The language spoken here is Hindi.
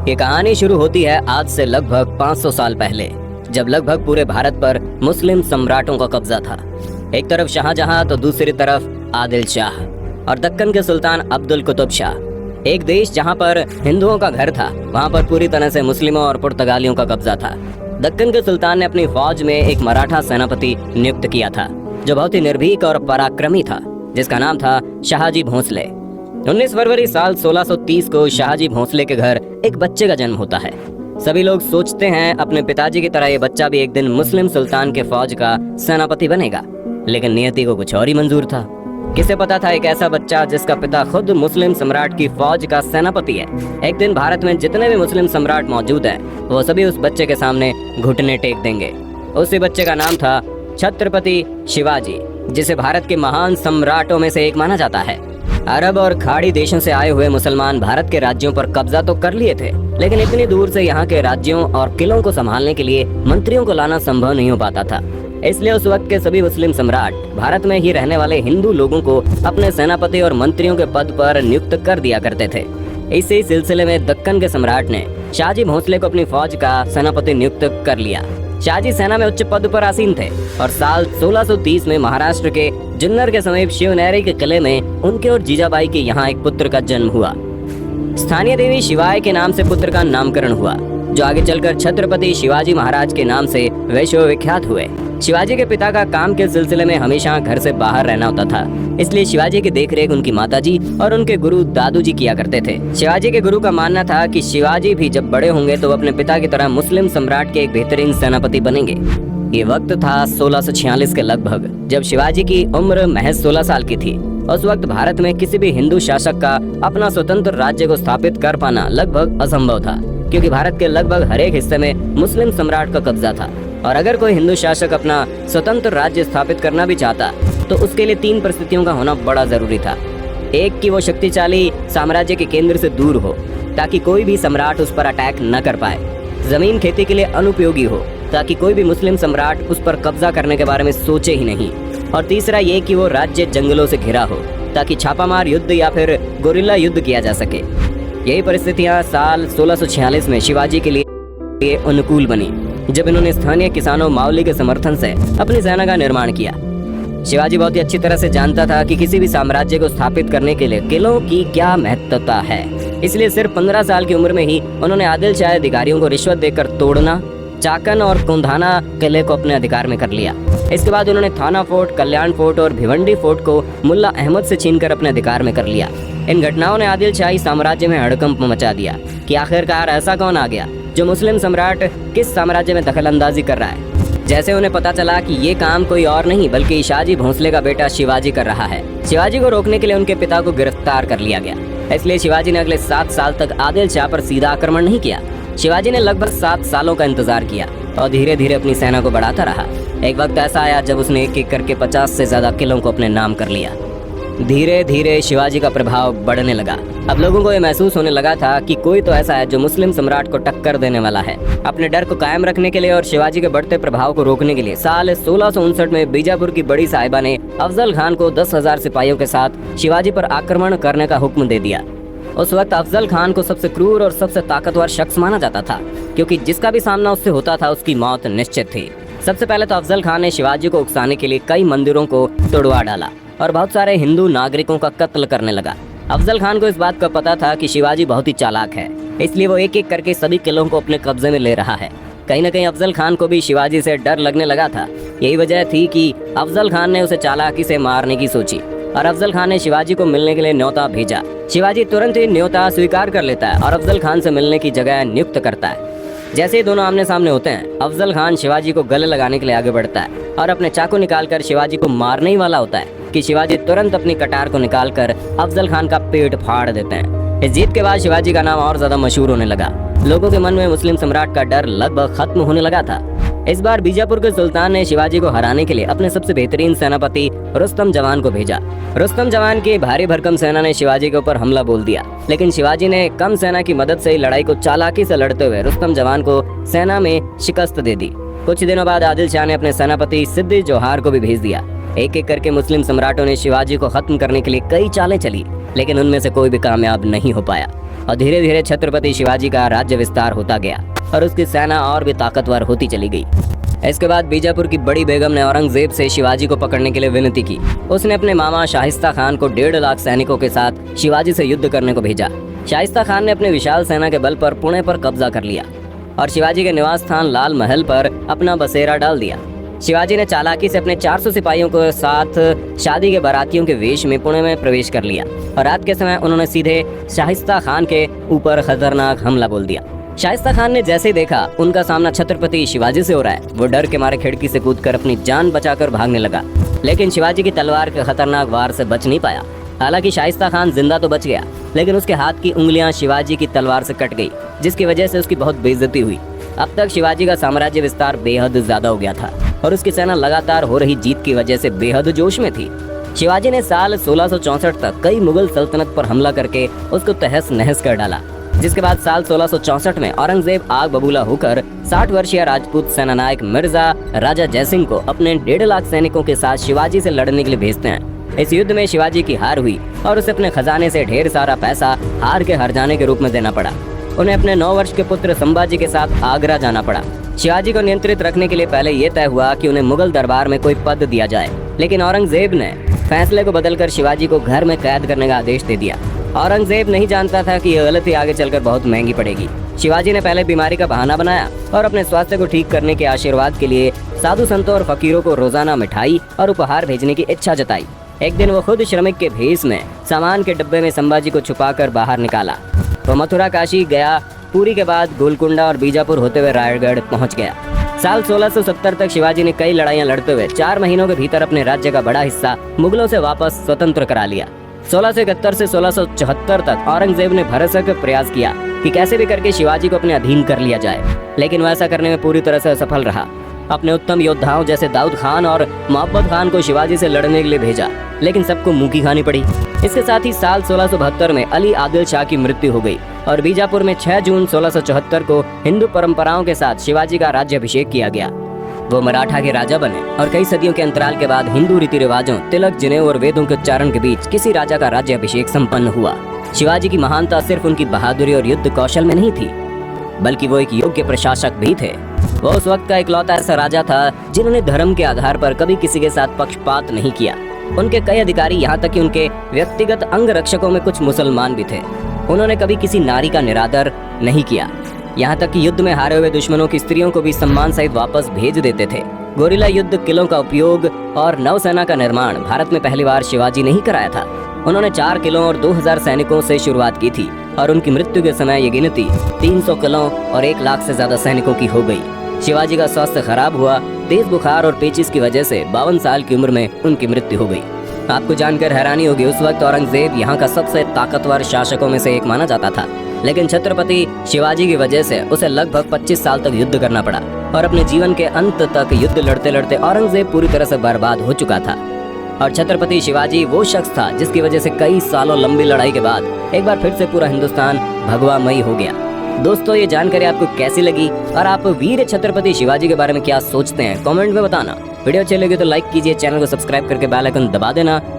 ये कहानी शुरू होती है आज से लगभग 500 साल पहले, जब लगभग पूरे भारत पर मुस्लिम सम्राटों का कब्जा था। एक तरफ शाहजहां तो दूसरी तरफ आदिल शाह और दक्कन के सुल्तान अब्दुल कुतुब शाह। एक देश जहां पर हिंदुओं का घर था, वहां पर पूरी तरह से मुस्लिमों और पुर्तगालियों का कब्जा था। दक्कन के सुल्तान ने अपनी फौज में एक मराठा सेनापति नियुक्त किया था, जो बहुत ही निर्भीक और पराक्रमी था, जिसका नाम था शाहजी भोंसले। 19 फरवरी साल 1630 को शाहजी भोंसले के घर एक बच्चे का जन्म होता है। सभी लोग सोचते हैं अपने पिताजी की तरह ये बच्चा भी एक दिन मुस्लिम सुल्तान के फौज का सेनापति बनेगा, लेकिन नियति को कुछ और ही मंजूर था। किसे पता था एक ऐसा बच्चा जिसका पिता खुद मुस्लिम सम्राट की फौज का सेनापति है, एक दिन भारत में जितने भी मुस्लिम सम्राट मौजूद हैं, वो सभी उस बच्चे के सामने घुटने टेक देंगे। उसी बच्चे का नाम था छत्रपति शिवाजी, जिसे भारत के महान सम्राटों में से एक माना जाता है। अरब और खाड़ी देशों से आए हुए मुसलमान भारत के राज्यों पर कब्जा तो कर लिए थे, लेकिन इतनी दूर से यहाँ के राज्यों और किलों को संभालने के लिए मंत्रियों को लाना संभव नहीं हो पाता था। इसलिए उस वक्त के सभी मुस्लिम सम्राट भारत में ही रहने वाले हिंदू लोगों को अपने सेनापति और मंत्रियों के पद पर नियुक्त कर दिया करते थे। इसी सिलसिले में दक्कन के सम्राट ने शाहजी भोंसले को अपनी फौज का सेनापति नियुक्त कर लिया। शाहजी सेना में उच्च पद पर आसीन थे और साल 1630 में महाराष्ट्र के जुन्नर के समीप शिवनेरी के किले में उनके और जीजाबाई के यहाँ एक पुत्र का जन्म हुआ। स्थानीय देवी शिवाय के नाम से पुत्र का नामकरण हुआ, जो आगे चलकर छत्रपति शिवाजी महाराज के नाम से विश्वविख्यात हुए। शिवाजी के पिता का काम के सिलसिले में हमेशा घर से बाहर रहना होता था, इसलिए शिवाजी की देखरेख उनकी माताजी और उनके गुरु दादूजी किया करते थे। शिवाजी के गुरु का मानना था कि शिवाजी भी जब बड़े होंगे तो अपने पिता की तरह मुस्लिम सम्राट के एक बेहतरीन सेनापति बनेंगे। ये वक्त था 1646 के लगभग, जब शिवाजी की उम्र महज 16 साल की थी। उस वक्त भारत में किसी भी हिंदू शासक का अपना स्वतंत्र राज्य को स्थापित कर पाना लगभग असंभव था, क्योंकि भारत के लगभग हर एक हिस्से में मुस्लिम सम्राट का कब्जा था। और अगर कोई हिंदू शासक अपना स्वतंत्र राज्य स्थापित करना भी चाहता तो उसके लिए 3 परिस्थितियों का होना बड़ा जरूरी था। एक, कि वो शक्तिशाली साम्राज्य के केंद्र से दूर हो, ताकि कोई भी सम्राट उस पर अटैक न कर पाए। जमीन खेती के लिए अनुपयोगी हो, ताकि कोई भी मुस्लिम सम्राट उस पर कब्जा करने के बारे में सोचे ही नहीं। और तीसरा ये कि वो राज्य जंगलों से घिरा हो, ताकि छापामार युद्ध या फिर गोरिल्ला युद्ध किया जा सके। यही परिस्थितियां साल 1646 में शिवाजी के लिए अनुकूल बनी, जब इन्होंने स्थानीय किसानों मावली के समर्थन से अपनी सेना का निर्माण किया। शिवाजी बहुत ही अच्छी तरह से जानता था कि किसी भी साम्राज्य को स्थापित करने के लिए किलों की क्या महत्वता है, इसलिए सिर्फ 15 साल की उम्र में ही उन्होंने आदिल शाह अधिकारियों को रिश्वत देकर तोड़ना, चाकन और कुंधाना किले को अपने अधिकार में कर लिया। इसके बाद उन्होंने थाना फोर्ट, कल्याण फोर्ट और भिवंडी फोर्ट को मुल्ला अहमद से छीनकर अपने अधिकार में कर लिया। इन घटनाओं ने आदिल शाही साम्राज्य में हड़कंप मचा दिया कि आखिरकार ऐसा कौन आ गया जो मुस्लिम सम्राट किस साम्राज्य में दखल अंदाजी कर रहा है। जैसे उन्हें पता चला कि ये काम कोई और नहीं बल्कि शाहजी भोंसले का बेटा शिवाजी कर रहा है, शिवाजी को रोकने के लिए उनके पिता को गिरफ्तार कर लिया गया। इसलिए शिवाजी ने अगले 7 साल तक आदिल शाह पर सीधा आक्रमण नहीं किया। शिवाजी ने लगभग 7 सालों का इंतजार किया और धीरे धीरे अपनी सेना को बढ़ाता रहा। एक वक्त ऐसा आया जब उसने एक एक करके 50 से ज्यादा किलों को अपने नाम कर लिया। धीरे धीरे शिवाजी का प्रभाव बढ़ने लगा। अब लोगों को ये महसूस होने लगा था कि कोई तो ऐसा है जो मुस्लिम सम्राट को टक्कर देने वाला है। अपने डर को कायम रखने के लिए और शिवाजी के बढ़ते प्रभाव को रोकने के लिए साल 1659 में बीजापुर की बड़ी साहिबा ने अफजल खान को 10,000 सिपाहियों के साथ शिवाजी पर आक्रमण करने का हुक्म दे दिया। उस वक्त अफजल खान को सबसे क्रूर और सबसे ताकतवर शख्स माना जाता था, क्योंकि जिसका भी सामना उससे होता था उसकी मौत निश्चित थी। सबसे पहले तो अफजल खान ने शिवाजी को उकसाने के लिए कई मंदिरों को तोड़वा डाला और बहुत सारे हिंदू नागरिकों का कत्ल करने लगा। अफजल खान को इस बात का पता था कि शिवाजी बहुत ही चालाक है, इसलिए वो एक एक करके सभी किलों को अपने कब्जे में ले रहा है। कहीं न कहीं अफजल खान को भी शिवाजी से डर लगने लगा था। यही वजह थी कि अफजल खान ने उसे चालाकी से मारने की सोची और अफजल खान ने शिवाजी को मिलने के लिए न्योता भेजा। शिवाजी तुरंत ही न्योता स्वीकार कर लेता है और अफजल खान से मिलने की जगह नियुक्त करता है। जैसे ही दोनों आमने सामने होते हैं, अफजल खान शिवाजी को गले लगाने के लिए आगे बढ़ता है और अपने चाकू निकालकर शिवाजी को मारने ही वाला होता है कि शिवाजी तुरंत अपनी कटार को निकालकर अफजल खान का पेट फाड़ देते हैं। इस जीत के बाद शिवाजी का नाम और ज्यादा मशहूर होने लगा। लोगों के मन में मुस्लिम सम्राट का डर लगभग खत्म होने लगा था। इस बार बीजापुर के सुल्तान ने शिवाजी को हराने के लिए अपने सबसे बेहतरीन सेनापति रुस्तम जवान को भेजा। रुस्तम जवान की भारी भरकम सेना ने शिवाजी के ऊपर हमला बोल दिया, लेकिन शिवाजी ने कम सेना की मदद से लड़ाई को चालाकी से लड़ते हुए रुस्तम जवान को सेना में शिकस्त दे दी। कुछ दिनों बाद आदिल शाह ने अपने सेनापति सिद्दी जोहार को भी भेज दिया। एक एक करके मुस्लिम सम्राटों ने शिवाजी को खत्म करने के लिए कई चालें चली, लेकिन उनमें से कोई भी कामयाब नहीं हो पाया। और धीरे धीरे छत्रपति शिवाजी का राज्य विस्तार होता गया और उसकी सेना और भी ताकतवर होती चली गई। इसके बाद बीजापुर की बड़ी बेगम ने औरंगजेब से शिवाजी को पकड़ने के लिए विनती की। उसने अपने मामा शाइस्ता खान को 1.5 लाख सैनिकों के साथ शिवाजी से युद्ध करने को भेजा। शाइस्ता खान ने अपने विशाल सेना के बल पर पुणे पर कब्जा कर लिया और शिवाजी के निवास स्थान लाल महल पर अपना बसेरा डाल दिया। शिवाजी ने चालाकी से अपने 400 सिपाहियों के साथ शादी के बारातियों के वेश में पुणे में प्रवेश कर लिया और रात के समय उन्होंने सीधे शाइस्ता खान के ऊपर खतरनाक हमला बोल दिया। शाइस्ता खान ने जैसे ही देखा उनका सामना छत्रपति शिवाजी से हो रहा है, वो डर के मारे खिड़की से कूदकर अपनी जान बचाकर भागने लगा, लेकिन शिवाजी की तलवार के खतरनाक वार से बच नहीं पाया। हालांकि शाइस्ता खान जिंदा तो बच गया, लेकिन उसके हाथ की उंगलियां शिवाजी की तलवार से कट गई, जिसकी वजह से उसकी बहुत बेइज्जती हुई। अब तक शिवाजी का साम्राज्य विस्तार बेहद ज्यादा हो गया था और उसकी सेना लगातार हो रही जीत की वजह से बेहद जोश में थी। शिवाजी ने साल 1664 तक कई मुगल सल्तनत पर हमला करके उसको तहस नहस कर डाला, जिसके बाद साल 1664 में औरंगजेब आग बबूला होकर 60 वर्षीय राजपूत सेनानायक मिर्जा राजा जयसिंह को अपने 1.5 लाख सैनिकों के साथ शिवाजी से लड़ने के लिए भेजते हैं। इस युद्ध में शिवाजी की हार हुई और उसे अपने खजाने से ढेर सारा पैसा हार के हर जाने के रूप में देना पड़ा। उन्हें अपने 9 वर्ष के पुत्र संभाजी के साथ आगरा जाना पड़ा। शिवाजी को नियंत्रित रखने के लिए पहले ये तय हुआ कि उन्हें मुगल दरबार में कोई पद दिया जाए, लेकिन औरंगजेब ने फैसले को बदलकर शिवाजी को घर में कैद करने का आदेश दे दिया। औरंगजेब नहीं जानता था कि यह गलती आगे चलकर बहुत महंगी पड़ेगी। शिवाजी ने पहले बीमारी का बहाना बनाया और अपने स्वास्थ्य को ठीक करने के आशीर्वाद के लिए साधु संतों और फकीरों को रोजाना मिठाई और उपहार भेजने की इच्छा जताई। एक दिन वो खुद श्रमिक के भेष में सामान के डब्बे में संभाजी को छुपाकर बाहर निकाला। वो मथुरा, काशी गया, पुरी के बाद गोलकुंडा और बीजापुर होते हुए रायगढ़ पहुंच गया। साल 1670 तक शिवाजी ने कई लड़ाइयां लड़ते हुए 4 महीनों के भीतर अपने राज्य का बड़ा हिस्सा मुगलों से वापस स्वतंत्र करा लिया। 1671 से 1674 तक औरंगजेब ने भरसक प्रयास किया कि कैसे भी करके शिवाजी को अपने अधीन कर लिया जाए, लेकिन वह ऐसा करने में पूरी तरह से असफल रहा। अपने उत्तम योद्धाओं जैसे दाऊद खान और मोहब्बत खान को शिवाजी से लड़ने के लिए भेजा, लेकिन सबको मुंह की खानी पड़ी। इसके साथ ही साल 1672 में अली आदिल शाह की मृत्यु हो गई और बीजापुर में 6 जून 1674 को हिंदू परंपराओं के साथ शिवाजी का राज्याभिषेक किया गया। वो मराठा के राजा बने और कई सदियों के अंतराल के बाद हिंदू रीति रिवाजों, तिलक, जनेऊ और वेदों के उच्चारण के बीच किसी राजा का राज्याभिषेक संपन्न हुआ। शिवाजी की महानता सिर्फ उनकी बहादुरी और युद्ध कौशल में नहीं थी, बल्कि वो एक योग्य प्रशासक भी थे। वो उस वक्त का इकलौता ऐसा राजा था जिन्होंने धर्म के आधार पर कभी किसी के साथ पक्षपात नहीं किया। उनके कई अधिकारी, यहाँ तक कि उनके व्यक्तिगत अंग रक्षकों में कुछ मुसलमान भी थे। उन्होंने कभी किसी नारी का निरादर नहीं किया, यहाँ तक कि युद्ध में हारे हुए दुश्मनों की स्त्रियों को भी सम्मान सहित वापस भेज देते थे। गोरिल्ला युद्ध, किलों का उपयोग और नौसेना का निर्माण भारत में पहली बार शिवाजी ने ही कराया था। उन्होंने 4 किलों और 2000 सैनिकों से शुरुआत की थी और उनकी मृत्यु के समय ये गिनती 300 किलों और 1 लाख से ज्यादा सैनिकों की हो गई। शिवाजी का स्वास्थ्य खराब हुआ। तेज बुखार और पेचिस की वजह से 52 साल की उम्र में उनकी मृत्यु हो गई। आपको जानकर हैरानी होगी, उस वक्त औरंगजेब यहाँ का सबसे ताकतवर शासकों में से एक माना जाता था, लेकिन छत्रपति शिवाजी की वजह से उसे लगभग 25 साल तक युद्ध करना पड़ा और अपने जीवन के अंत तक युद्ध लड़ते लड़ते औरंगजेब पूरी तरह से बर्बाद हो चुका था। और छत्रपति शिवाजी वो शख्स था जिसकी वजह से कई सालों लंबी लड़ाई के बाद एक बार फिर से पूरा हिंदुस्तान भगवामयी हो गया। दोस्तों, ये जानकारी आपको कैसी लगी और आप वीर छत्रपति शिवाजी के बारे में क्या सोचते हैं, कमेंट में बताना। वीडियो अच्छी लगी तो लाइक कीजिए, चैनल को सब्सक्राइब करके बेल आइकन दबा देना।